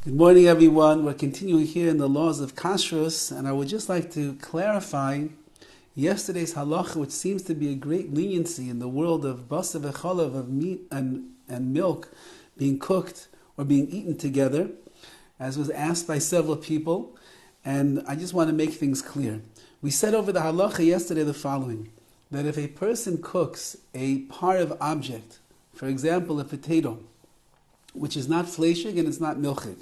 Good morning, everyone. We're continuing here in the laws of KASHRUS, and I would just like to clarify yesterday's halacha, which seems to be a great leniency in the world of basar v'chalav, of meat and milk being cooked or being eaten together, as was asked by several people, and I just want to make things clear. We said over the halacha yesterday the following, that if a person cooks a part of object, for example, a potato, which is not fleshig and it's not milchig,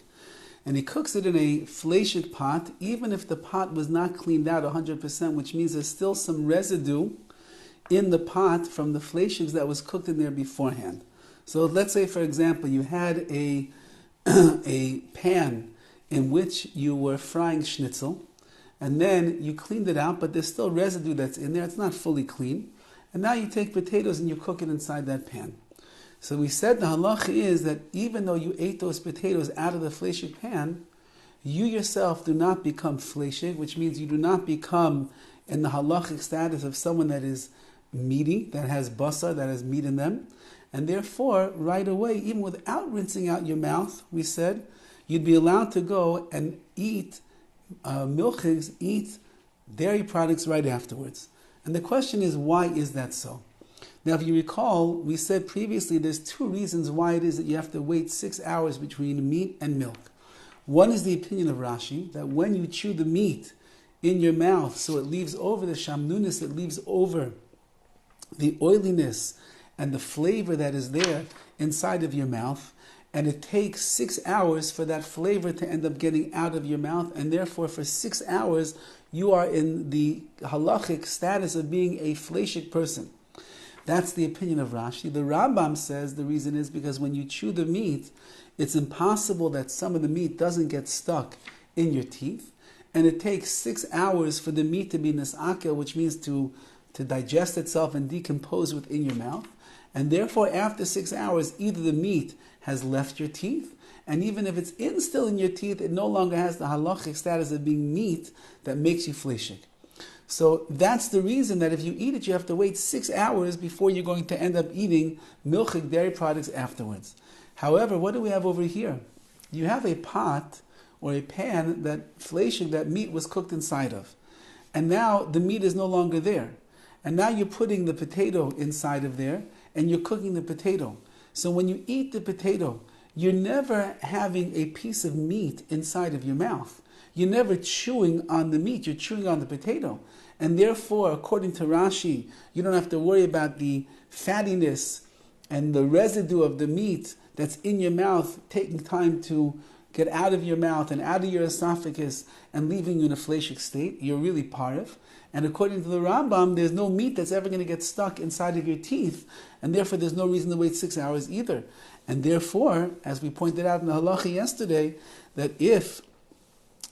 and he cooks it in a fleshig pot, even if the pot was not cleaned out 100%, which means there's still some residue in the pot from the fleshigs that was cooked in there beforehand. So let's say, for example, you had a pan in which you were frying schnitzel, and then you cleaned it out, but there's still residue that's in there. It's not fully clean. And now you take potatoes and you cook it inside that pan. So we said the halacha is that even though you ate those potatoes out of the fleshig pan, you yourself do not become fleshig, which means you do not become in the halachic status of someone that is meaty, that has basar, that has meat in them. And therefore, right away, even without rinsing out your mouth, we said, you'd be allowed to go and eat milchigs, eat dairy products right afterwards. And the question is, why is that so? Now, if you recall, we said previously there's two reasons why it is that you have to wait 6 hours between meat and milk. One is the opinion of Rashi, that when you chew the meat in your mouth, so it leaves over the shamnunis, it leaves over the oiliness and the flavor that is there inside of your mouth, and it takes 6 hours for that flavor to end up getting out of your mouth, and therefore for 6 hours you are in the halachic status of being a fleshig person. That's the opinion of Rashi. The Rabbi says the reason is because when you chew the meat, it's impossible that some of the meat doesn't get stuck in your teeth, and it takes 6 hours for the meat to be nisakel, which means to digest itself and decompose within your mouth. And therefore, after 6 hours, either the meat has left your teeth, and even if it's still in your teeth, it no longer has the halachic status of being meat that makes you fleshig. So that's the reason that if you eat it, you have to wait 6 hours before you're going to end up eating milchig dairy products afterwards. However, what do we have over here? You have a pot or a pan that fleshig, that meat was cooked inside of. And now the meat is no longer there. And now you're putting the potato inside of there, and you're cooking the potato. So when you eat the potato, you're never having a piece of meat inside of your mouth. You're never chewing on the meat, you're chewing on the potato. And therefore, according to Rashi, you don't have to worry about the fattiness and the residue of the meat that's in your mouth taking time to get out of your mouth and out of your esophagus and leaving you in a fleshig state. You're really parv. And according to the Rambam, there's no meat that's ever going to get stuck inside of your teeth, and therefore there's no reason to wait 6 hours either. And therefore, as we pointed out in the halacha yesterday, that if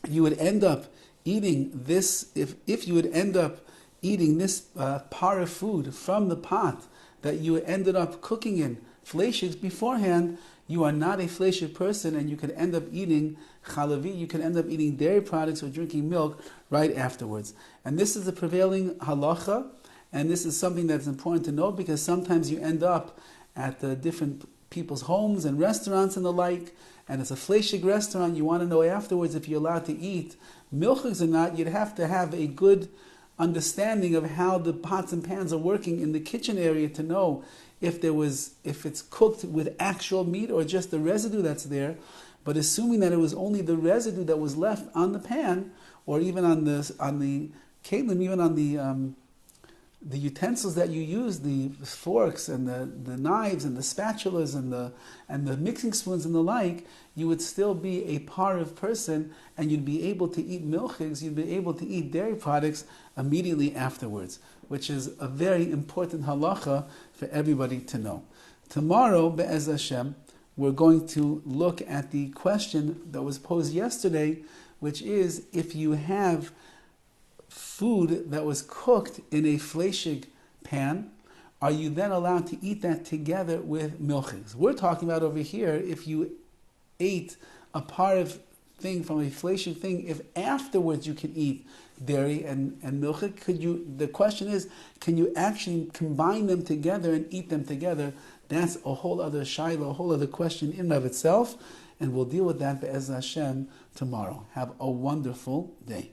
you would end up eating this, if you would end up eating this par of food from the pot that you ended up cooking in fleshigs beforehand, you are not a fleshig person, and you could end up eating chalavi, you can end up eating dairy products or drinking milk right afterwards. And this is the prevailing halacha, and this is something that's important to know, because sometimes you end up at the different people's homes and restaurants and the like, and it's a fleshig restaurant, you want to know afterwards if you're allowed to eat milchigs or not. You'd have to have a good understanding of how the pots and pans are working in the kitchen area to know if it's cooked with actual meat or just the residue that's there. But assuming that it was only the residue that was left on the pan, or even on the kelim, even on the utensils that you use, the forks and the knives and the spatulas and the mixing spoons and the like, you would still be a parv person, and you'd be able to eat milchigs, you'd be able to eat dairy products immediately afterwards, which is a very important halacha for everybody to know. Tomorrow, Be'ez Hashem, we're going to look at the question that was posed yesterday, which is, if you have food that was cooked in a fleshig pan, are you then allowed to eat that together with milchigs? We're talking about over here, if you ate a part of thing from a fleshig thing, if afterwards you can eat dairy and milchig, the question is, can you actually combine them together and eat them together? That's a whole other shaila, a whole other question in and of itself. and we'll deal with that Be'ez Hashem tomorrow. Have a wonderful day.